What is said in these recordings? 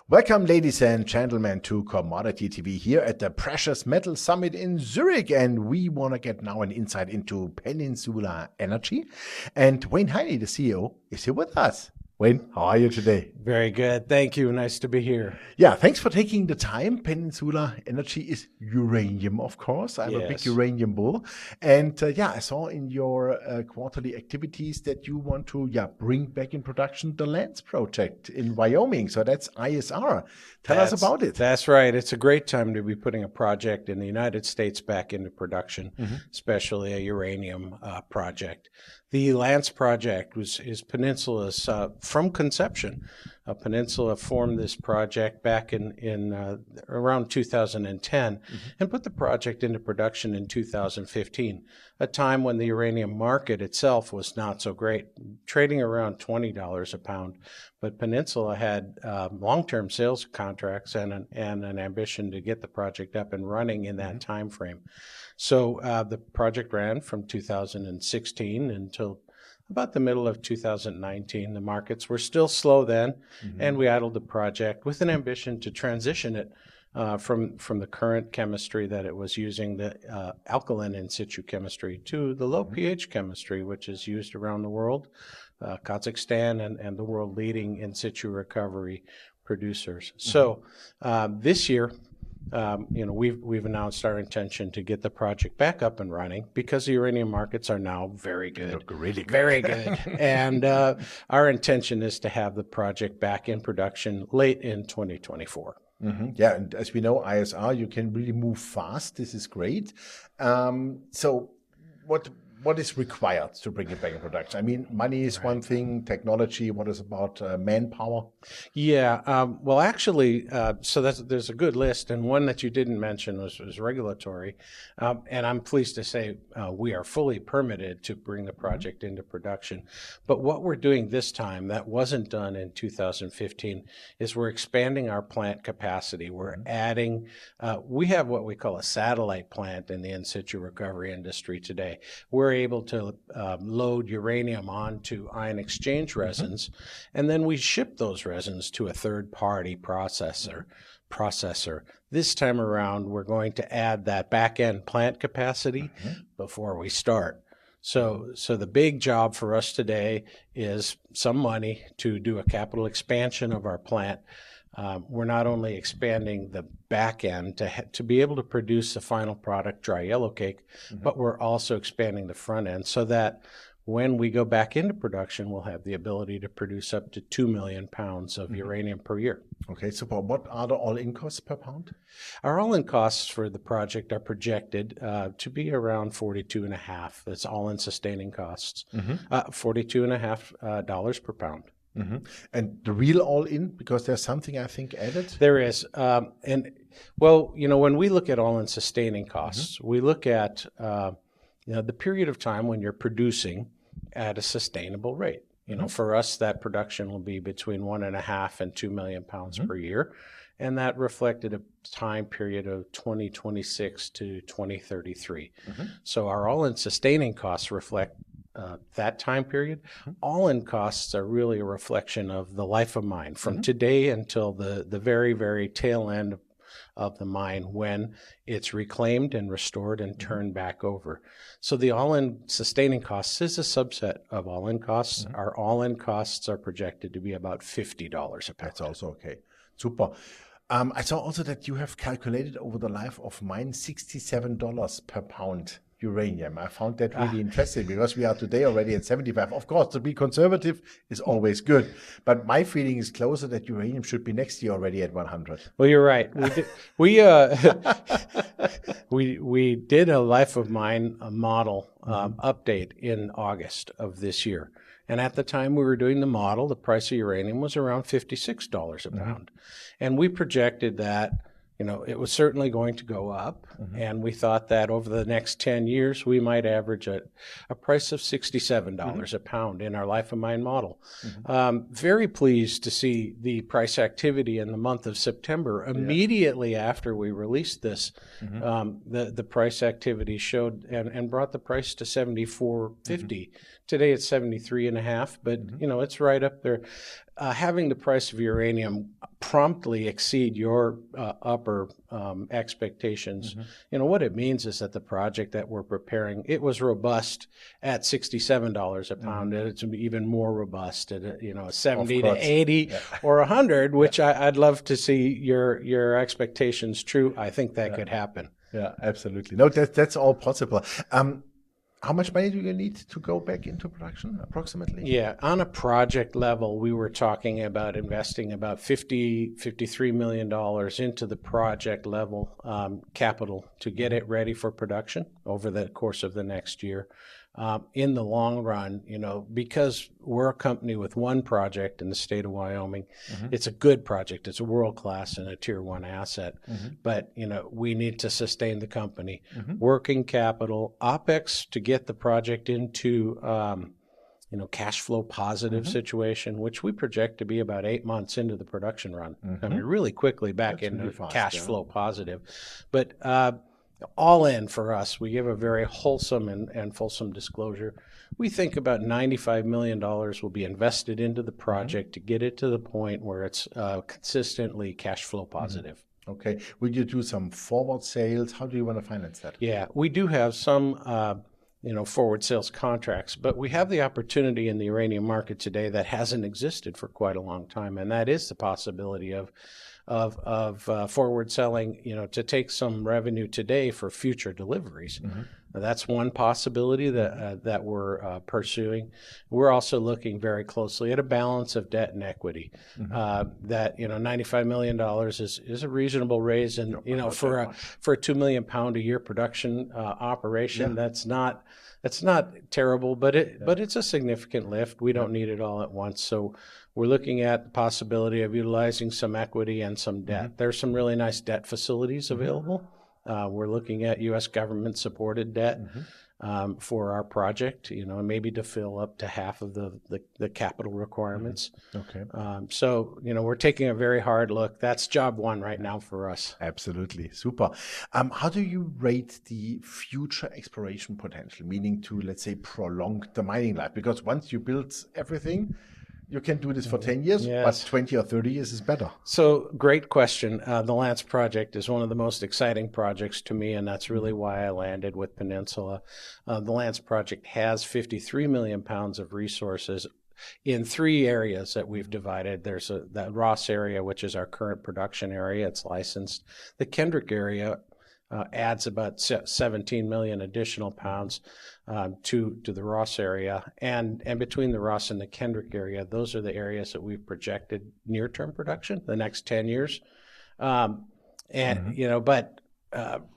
Welcome, ladies and gentlemen, to Commodity TV here at the Precious Metal Summit in Zurich. And we want to get now an insight into Peninsulay Energy. And Wayne Heili, the CEO, is here with us. Wayne, how are you today? Very good. Thank you. Nice to be here. Yeah, thanks for taking the time. Peninsulay Energy is uranium, of course. I'm a big uranium bull. And I saw in your quarterly activities that you want to bring back in production the Lance project in Wyoming. So that's ISR. Tell us about it. That's right. It's a great time to be putting a project in the United States back into production, especially a uranium project. The Lance project is Peninsula's from conception. Peninsula formed this project back in around 2010 and put the project into production in 2015, a time when the uranium market itself was not so great, trading around $20 a pound. But Peninsula had long-term sales contracts and an ambition to get the project up and running in that time frame. So the project ran from 2016 until about the middle of 2019. The markets were still slow then, and we idled the project with an ambition to transition it from the current chemistry that it was using, the alkaline in situ chemistry, to the low pH chemistry, which is used around the world, Kazakhstan and the world leading in situ recovery producers. So this year, we've announced our intention to get the project back up and running because the uranium markets are now very good. Really good. Very good. And our intention is to have the project back in production late in 2024. Yeah, and as we know, ISR, you can really move fast. This is great. So what is required to bring it back in production? I mean, money is one thing, technology, what is about manpower? Yeah, well, actually, so there's a good list, and one that you didn't mention was regulatory. And I'm pleased to say we are fully permitted to bring the project into production. But what we're doing this time that wasn't done in 2015 is we're expanding our plant capacity. We're adding, we have what we call a satellite plant in the in situ recovery industry today. We're able to load uranium onto ion exchange resins, and then we ship those resins to a third-party processor. This time around, we're going to add that back-end plant capacity before we start. So the big job for us today is some money to do a capital expansion of our plant. We're not only expanding the back end to be able to produce the final product, dry yellow cake, but we're also expanding the front end so that when we go back into production, we'll have the ability to produce up to 2 million pounds of uranium per year. Okay, super. What are the all-in costs per pound? Our all-in costs for the project are projected to be around $42.5. That's all-in sustaining costs, $42.5 per pound. And the real all-in, because there's something I think added? There is. When we look at all-in sustaining costs, we look at the period of time when you're producing at a sustainable rate. For us, that production will be between 1.5 and 2 million pounds per year. And that reflected a time period of 2026 to 2033. So our all-in sustaining costs reflect that time period. All-in costs are really a reflection of the life of mine from today until the very, very tail end of the mine when it's reclaimed and restored and turned back over. So the all-in sustaining costs is a subset of all-in costs. Our all-in costs are projected to be about $50 a pound. That's also okay. Super. I saw also that you have calculated over the life of mine $67 per pound uranium. I found that really interesting because we are today already at 75. Of course, to be conservative is always good, but my feeling is closer that uranium should be next year already at 100. Well, you're right. We did a life of mine model update in August of this year. And at the time we were doing the model, the price of uranium was around $56 a pound. And we projected that it was certainly going to go up, and we thought that over the next 10 years, we might average a price of $67 a pound in our life of mine model. Very pleased to see the price activity in the month of September. Immediately after we released this, the price activity showed and brought the price to $74.50. Today it's 73.5, but it's right up there. having the price of uranium promptly exceed your upper expectations, what it means is that the project that we're preparing, it was robust at $67 a pound, and it's even more robust at 70 to 80 or 100, which I'd love to see your expectations true. I think that could happen. Yeah, absolutely. No, that's all possible. How much money do you need to go back into production, approximately? Yeah, on a project level, we were talking about investing about $53 million into the project level capital to get it ready for production over the course of the next year. In the long run, because we're a company with one project in the state of Wyoming, it's a good project. It's a world-class and a tier 1 asset. But, we need to sustain the company. Working capital, OPEX to get the project into, cash flow positive situation, which we project to be about 8 months into the production run. I mean, really quickly back into cash flow positive. But all in for us, we give a very wholesome and fulsome disclosure. We think about $95 million will be invested into the project to get it to the point where it's consistently cash flow positive. Okay. Will you do some forward sales? How do you want to finance that? Yeah, we do have some forward sales contracts, but we have the opportunity in the uranium market today that hasn't existed for quite a long time, and that is the possibility of forward selling, to take some revenue today for future deliveries. That's one possibility that we're pursuing. We're also looking very closely at a balance of debt and equity. That $95 million is a reasonable raise, and for a 2 million pound a year production operation, that's not terrible, but it's a significant lift. We don't need it all at once, so we're looking at the possibility of utilizing some equity and some debt. There's some really nice debt facilities available. We're looking at U.S. government-supported debt for our project, maybe to fill up to half of the capital requirements. Okay. So, we're taking a very hard look. That's job one right now for us. Absolutely. Super. How do you rate the future exploration potential, meaning to, let's say, prolong the mining life? Because once you build everything, you can do this for 10 years, but 20 or 30 years is better. So, great question. The Lance project is one of the most exciting projects to me, and that's really why I landed with Peninsula. The Lance project has 53 million pounds of resources in 3 areas that we've divided. There's that Ross area, which is our current production area. It's licensed. The Kendrick area adds about 17 million additional pounds to the Ross area, and between the Ross and the Kendrick area, those are the areas that we've projected near-term production, the next 10 years, but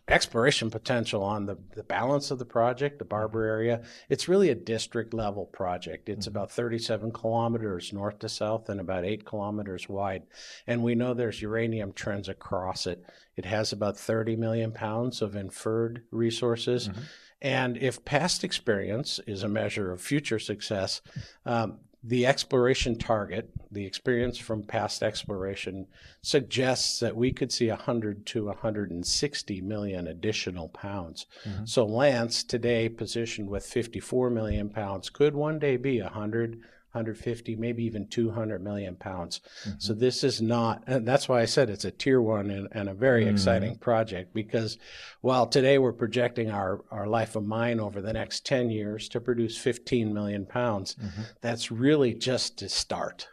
exploration potential on the balance of the project, the Barber area, it's really a district-level project. It's about 37 kilometers north to south and about 8 kilometers wide, and we know there's uranium trends across it. It has about 30 million pounds of inferred resources. And if past experience is a measure of future success, the exploration target, the experience from past exploration, suggests that we could see 100 to 160 million additional pounds. So Lance, today positioned with 54 million pounds, could one day be 100, 150, maybe even 200 million pounds. So this is not, and that's why I said it's a tier 1 and a very exciting project, because while today we're projecting our life of mine over the next 10 years to produce 15 million pounds, that's really just to start.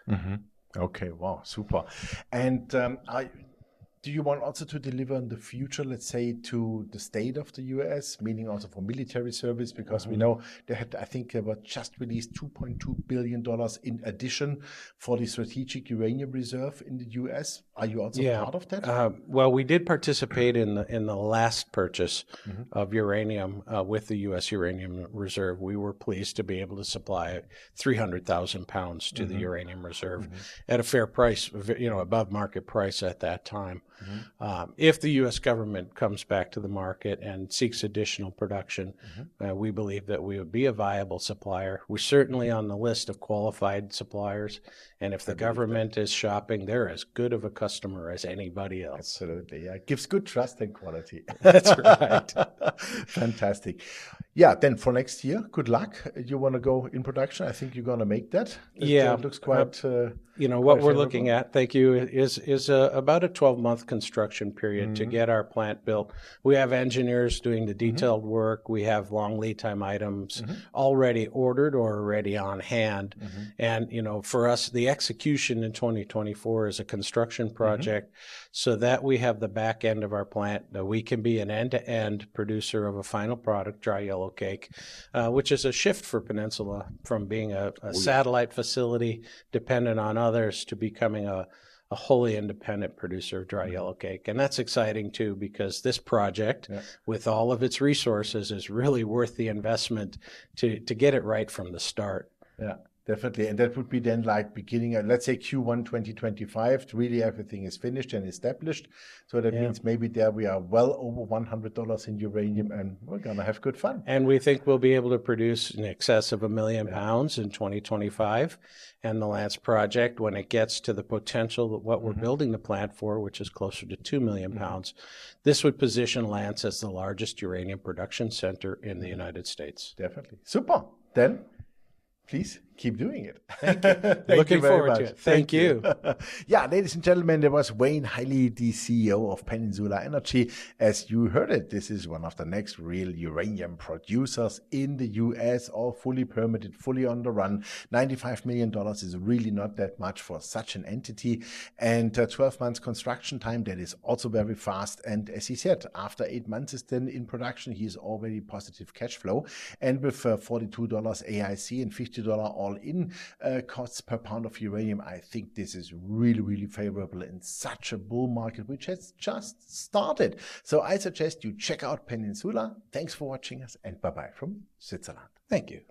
Okay, wow, super. And do you want also to deliver in the future, let's say, to the state of the U.S., meaning also for military service? Because we know they had, I think, about just released $2.2 billion in addition for the strategic uranium reserve in the U.S. Are you also part of that? Well, we did participate in the last purchase of uranium with the U.S. Uranium Reserve. We were pleased to be able to supply 300,000 pounds to the uranium reserve at a fair price, above market price at that time. If the U.S. government comes back to the market and seeks additional production, we believe that we would be a viable supplier. We're certainly on the list of qualified suppliers, and if the government is shopping, they're as good of a customer as anybody else. Absolutely, yeah. It gives good trust and quality. That's right. Fantastic. Yeah, then for next year, good luck. You want to go in production? I think you're going to make that. It looks quite... what we're looking at, thank you, is about a 12-month construction period to get our plant built. We have engineers doing the detailed work. We have long lead time items already ordered or already on hand. And, for us, the execution in 2024 is a construction project so that we have the back end of our plant, that we can be an end-to-end producer of a final product, dry yellow cake, which is a shift for Peninsula from being a satellite facility dependent on others to becoming a wholly independent producer of dry yellow cake. And that's exciting too, because this project, with all of its resources, is really worth the investment to get it right from the start. Yeah. Definitely. And that would be then like beginning, let's say Q1 2025, really everything is finished and established. So that means maybe there we are well over $100 in uranium, and we're going to have good fun. And we think we'll be able to produce in excess of 1 million pounds in 2025. And the Lance project, when it gets to the potential of what we're building the plant for, which is closer to 2 million pounds, this would position Lance as the largest uranium production center in the United States. Definitely. Super. Then please keep doing it. Thank you. Looking forward to it. Thank you. Yeah, ladies and gentlemen, there was Wayne Heili, the CEO of Peninsulay Energy. As you heard it, this is one of the next real uranium producers in the US, all fully permitted, fully on the run. $95 million is really not that much for such an entity. And 12 months construction time, that is also very fast. And as he said, after 8 months is then in production, he is already positive cash flow. And with $42 AIC and $50 all-in costs per pound of uranium, I think this is really, really favorable in such a bull market, which has just started. So I suggest you check out Peninsula. Thanks for watching us, and bye-bye from Switzerland. Thank you.